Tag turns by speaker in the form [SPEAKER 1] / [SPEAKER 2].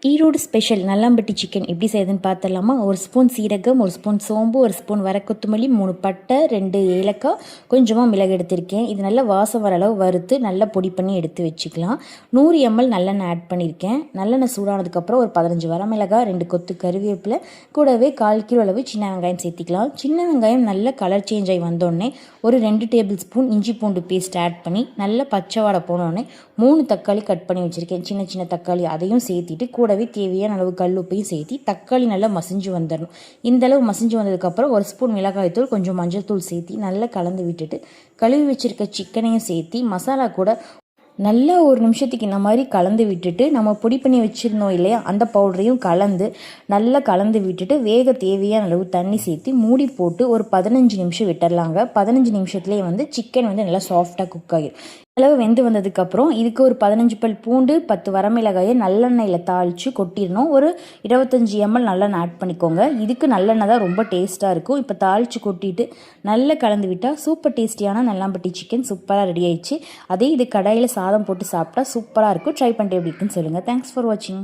[SPEAKER 1] Erode special Nallampatti chicken எப்படி செய்யுதுன்னு பார்த்துடலாமா? ஒரு ஸ்பூன் சீரகம், ஒரு ஸ்பூன் சோம்பு, ஒரு ஸ்பூன் வரக்கொத்தமல்லி, 3 பட்டை, 2 ஏலக்காய், கொஞ்சமாக மிளகு எடுத்திருக்கேன். இது நல்லா வாசம் வர அளவு வறுத்து நல்லா பொடி பண்ணி எடுத்து வச்சுக்கலாம். 100 ml நல்லெண்ணெய் ஆட் பண்ணியிருக்கேன். நல்லெண்ணெய் சூடானதுக்கப்புறம் ஒரு 15 வரமிளகாய், 2 கொத்து கருவேப்பிலை, கூடவே 1/4 கிலோ அளவு சின்ன வெங்காயம் சேர்த்திக்கலாம். சின்ன வெங்காயம் நல்ல கலர் சேஞ்ச் ஆகி வந்தோடனே ஒரு 2 டேபிள் ஸ்பூன் இஞ்சி பூண்டு பேஸ்ட் ஆட் பண்ணி நல்லா பச்சை வாடை போனோடனே 3 தக்காளி கட் பண்ணி வச்சுருக்கேன். சின்ன சின்ன தக்காளி அதையும் சேர்த்திட்டு கூடவே தேவையான அளவு கல் உப்பையும் சேர்த்து தக்காளி நல்லா மசிஞ்சு வந்துடணும். இந்த அளவு மசிஞ்சு வந்ததுக்கப்புறம் ஒரு ஸ்பூன் மிளகாய்த்தூள், கொஞ்சம் மஞ்சள் தூள் சேர்த்து நல்லா கலந்து விட்டுட்டு கழுவி வச்சிருக்க சிக்கனையும் சேர்த்து மசாலா கூட நல்லா ஒரு நிமிஷத்துக்கு இந்த மாதிரி கலந்து விட்டுட்டு நம்ம பொடி பண்ணி வச்சுருந்தோம் இல்லையா, அந்த பவுடரையும் நல்லா கலந்து விட்டுட்டு வேக தேவையான அளவு தண்ணி சேர்த்து மூடி போட்டு ஒரு 15 நிமிஷம் விட்டுடலாங்க. 15 நிமிஷத்துலேயே சிக்கன் நல்லா சாஃப்டாக குக் ஆகிடும். அளவு வெந்து வந்ததுக்கப்புறம் இதுக்கு ஒரு 15 பல் பூண்டு, 10 வரமிளகாயை நல்லெண்ணெயில் தாளித்து கொட்டிடணும். ஒரு 25 ml நல்லெண்ணெய் ஆட் பண்ணிக்கோங்க. இதுக்கு நல்லெண்ணெய் தான் ரொம்ப டேஸ்ட்டாக இருக்கும். இப்போ தாளித்து கொட்டிட்டு நல்லா கலந்து விட்டால் சூப்பர் டேஸ்டியான நல்லாம்பட்டி சிக்கன் சூப்பராக ரெடி ஆயிடுச்சு. அதே இது கடாயில் சாதம் போட்டு சாப்பிட்டா சூப்பராக இருக்கும். ட்ரை பண்ணிட்டு எப்படி இருக்குன்னு சொல்லுங்கள். தேங்க்ஸ் ஃபார் வாட்சிங்.